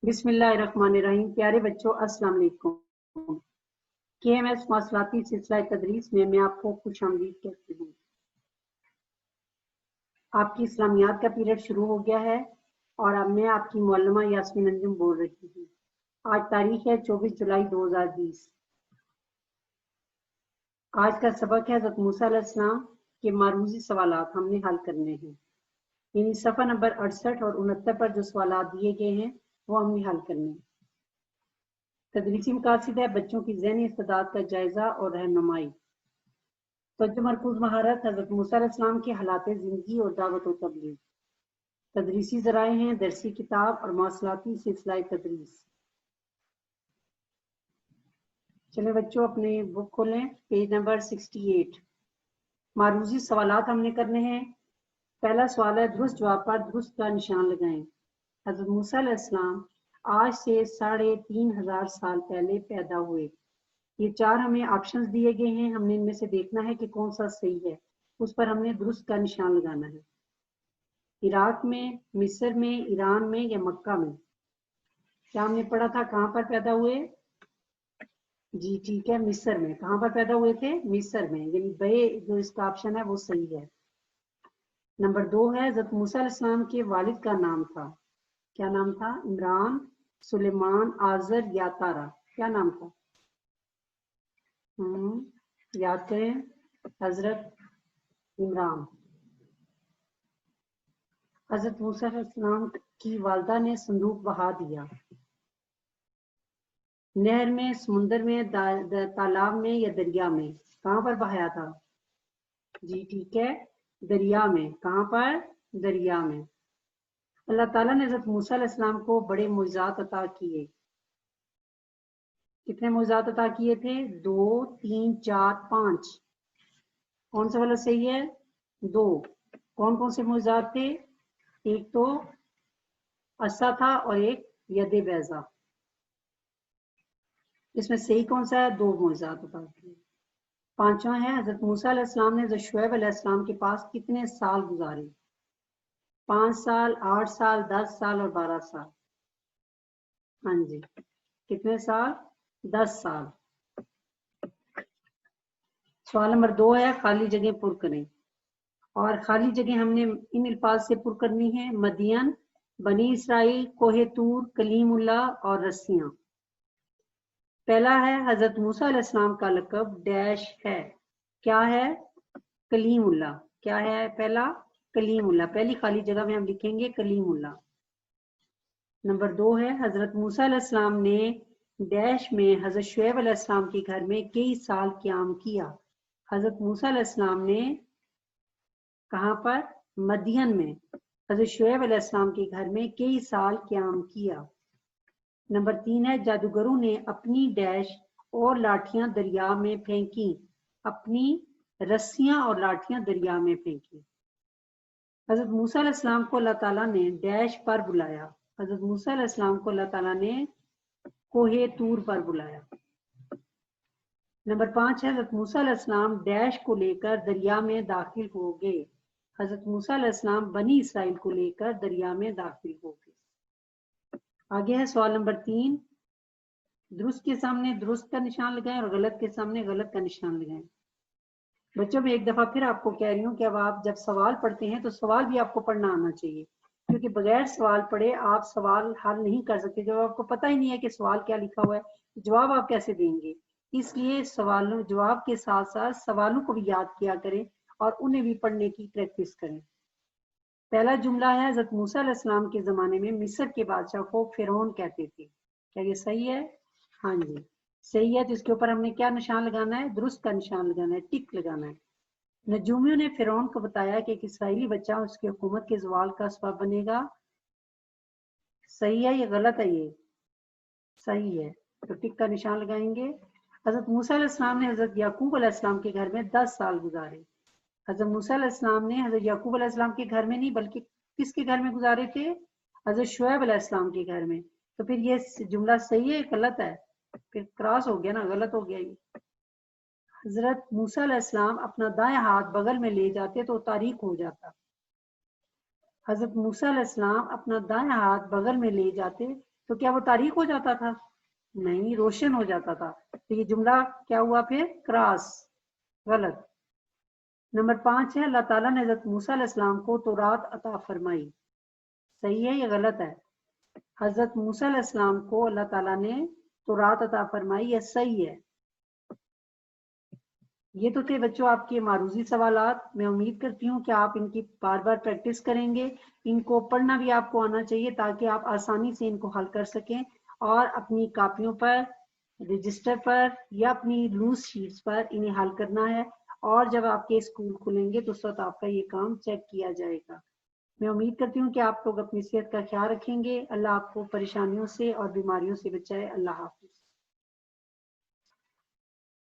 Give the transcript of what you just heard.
بسم اللہ الرحمن الرحیم۔ پیارے بچوں السلام علیکم۔ KMS مواصلاتی سلسلہ تدریس میں آپ کو خوش آمدید کہتی ہوں۔ آپ کی اسلامیات کا پیریڈ شروع ہو گیا ہے اور اب میں آپ کی معلمہ یاسمین انجم بول رہی ہوں۔ آج تاریخ ہے 24 جولائی 2020۔ آج کا سبق ہے حضرت موسیٰ علیہ السلام کے معروضی سوالات ہم نے حل کرنے ہیں، یعنی صفحہ نمبر 68 اور 69 پر جو سوالات دیے گئے ہیں وہ ہم نے حل کرنے ہیں۔ تدریسی مقاصد ہے بچوں کی ذہنی استعداد کا جائزہ اور رہنمائی۔ توجہ مرکوز مہارت حضرت موسیٰ علیہ السلام کے حالات زندگی اور دعوت و تبلیغ۔ تدریسی ذرائع ہیں درسی کتاب اور مواصلاتی سلسلہ تدریس۔ چلے بچوں اپنے بک کھولیں، پیج نمبر 68۔ معروضی سوالات ہم نے کرنے ہیں۔ پہلا سوال ہے درست جواب پر درست کا نشان لگائیں۔ حضرت موسیٰ علیہ السلام آج سے 3500 سال پہلے پیدا ہوئے۔ یہ 4 ہمیں آپشنز دیے گئے ہیں، ہم نے ان میں سے دیکھنا ہے کہ کون سا صحیح ہے، اس پر ہم نے درست کا نشان لگانا ہے۔ عراق میں، مصر میں، ایران میں یا مکہ میں؟ کیا ہم نے پڑھا تھا کہاں پر پیدا ہوئے؟ جی ٹھیک ہے، مصر میں۔ کہاں پر پیدا ہوئے تھے؟ مصر میں، یعنی بے جو اس کا آپشن ہے وہ صحیح ہے۔ نمبر 2 ہے حضرت موسیٰ علیہ السلام کے والد کا نام تھا، کیا نام تھا؟ عمران، سلیمان، آزر یا تارا؟ کیا نام تھا؟ یاد کریں، حضرت عمران۔ حضرت موسیٰ علیہ السلام کی والدہ نے صندوق بہا دیا، نہر میں، سمندر میں، تالاب میں یا دریا میں؟ کہاں پر بہایا تھا؟ جی ٹھیک ہے، دریا میں۔ کہاں پر؟ دریا میں۔ اللہ تعالیٰ نے حضرت موسیٰ علیہ السلام کو بڑے معجزات عطا کیے۔ کتنے معجزات عطا کیے تھے؟ 2، 3، 4، 5۔ کون سا والا صحیح ہے؟ 2۔ کون کون سے معجزات تھے؟ ایک تو عصا تھا اور ایک ید بیضا۔ اس میں صحیح کون سا ہے؟ 2 معجزات عطا کیے۔ 5واں ہے حضرت موسیٰ علیہ السلام نے حضرت شعیب علیہ السلام کے پاس کتنے سال گزارے؟ 5 سال، 8 سال، 10 سال اور 12 سال؟ ہاں جی، کتنے سال؟ 10 سال۔ سوال نمبر 2 ہے خالی جگہ پر کریں، اور خالی جگہ ہم نے ان الفاظ سے پر کرنی ہے: مدین، بنی اسرائیل، کوہ طور، کلیم اللہ اور رسیاں۔ پہلا ہے حضرت موسیٰ علیہ السلام کا لقب ڈیش ہے، کیا ہے؟ کلیم اللہ۔ کیا ہے پہلا؟ کلیم اللہ۔ پہلی خالی جگہ میں ہم لکھیں گے کلیم اللہ۔ نمبر 2 ہے حضرت موسیٰ علیہ السلام نے ڈیش میں حضرت شعیب علیہ السلام کے گھر میں کئی سال قیام کیا۔ حضرت موسیٰ علیہ السلام نے کہاں پر؟ مدین میں حضرت شعیب علیہ السلام کے گھر میں کئی سال قیام کیا۔ نمبر 3 ہے جادوگروں نے اپنی ڈیش اور لاٹھیاں دریا میں پھینکی، اپنی رسیاں اور لاٹھیاں دریا میں پھینکی۔ حضرت موسیٰ علیہ السلام کو اللہ تعالیٰ نے ڈیش پر بلایا، حضرت موسیٰ علیہ السلام کو اللہ تعالیٰ نے کوہ طور پر بلایا۔ نمبر 5 ہے حضرت موسیٰ علیہ السلام ڈیش کو لے کر دریا میں داخل ہو گئے، حضرت موسیٰ علیہ السلام بنی اسرائیل کو لے کر دریا میں داخل ہو گئے۔ آگے ہے سوال نمبر 3، درست کے سامنے درست کا نشان لگائیں اور غلط کے سامنے غلط کا نشان لگائیں۔ بچوں میں ایک دفعہ پھر آپ کو کہہ رہی ہوں کہ اب آپ جب سوال پڑھتے ہیں تو سوال بھی آپ کو پڑھنا آنا چاہیے، کیونکہ بغیر سوال پڑھے آپ سوال حل نہیں کر سکتے۔ جب آپ کو پتہ ہی نہیں ہے کہ سوال کیا لکھا ہوا ہے، جواب آپ کیسے دیں گے؟ اس لیے سوالوں جواب کے ساتھ ساتھ سوالوں کو بھی یاد کیا کریں اور انہیں بھی پڑھنے کی پریکٹس کریں۔ پہلا جملہ ہے حضرت موسیٰ علیہ السلام کے زمانے میں مصر کے بادشاہ کو فرعون کہتے تھے، کیا یہ صحیح ہے؟ ہاں جی صحیح ہے۔ تو اس کے اوپر ہم نے کیا نشان لگانا ہے؟ درست کا نشان لگانا ہے، ٹک لگانا ہے۔ نجومیوں نے فرعون کو بتایا کہ ایک اسرائیلی بچہ اس کی حکومت کے زوال کا سبب بنے گا، صحیح ہے یا غلط ہے؟ یہ صحیح ہے، تو ٹک کا نشان لگائیں گے۔ حضرت موسیٰ علیہ السلام نے حضرت یعقوب علیہ السلام کے گھر میں 10 سال گزارے۔ حضرت موسیٰ علیہ السلام نے حضرت یعقوب علیہ السلام کے گھر میں نہیں بلکہ کس کے گھر میں گزارے تھے؟ حضرت شعیب علیہ السلام کے گھر میں۔ تو پھر یہ جملہ صحیح ہے غلط ہے؟ پھر کراس ہو گیا نا، غلط ہو گیا یہ۔ حضرت موسیٰ علیہ السلام اپنا دائیں ہاتھ بغل میں لے جاتے تو تاریک ہو جاتا، حضرت موسیٰ علیہ السلام اپنا دائیں ہاتھ بغل میں لے جاتے تو کیا وہ تاریک ہو جاتا تھا؟ نہیں، روشن ہو جاتا تھا. تو یہ جملہ کیا ہوا پھر؟ کراس، غلط. نمبر 5 ہے اللہ تعالیٰ نے حضرت موسیٰ علیہ السلام کو تورات عطا فرمائی. صحیح ہے یا غلط ہے؟ حضرت موسیٰ علیہ السلام کو اللہ تعالیٰ نے تورات عطا فرمائی، یہ صحیح ہے. یہ تو تھے بچوں آپ کے معروضی سوالات. میں امید کرتی ہوں کہ آپ ان کی بار بار پریکٹس کریں گے. ان کو پڑھنا بھی آپ کو آنا چاہیے تاکہ آپ آسانی سے ان کو حل کر سکیں، اور اپنی کاپیوں پر، رجسٹر پر یا اپنی لوز شیٹس پر انہیں حل کرنا ہے. اور جب آپ کے اسکول کھلیں گے تو اس وقت آپ کا یہ کام چیک کیا جائے گا. میں امید کرتی ہوں کہ آپ لوگ اپنی صحت کا خیال رکھیں گے. اللہ آپ کو پریشانیوں سے اور بیماریوں سے بچائے. اللہ حافظ.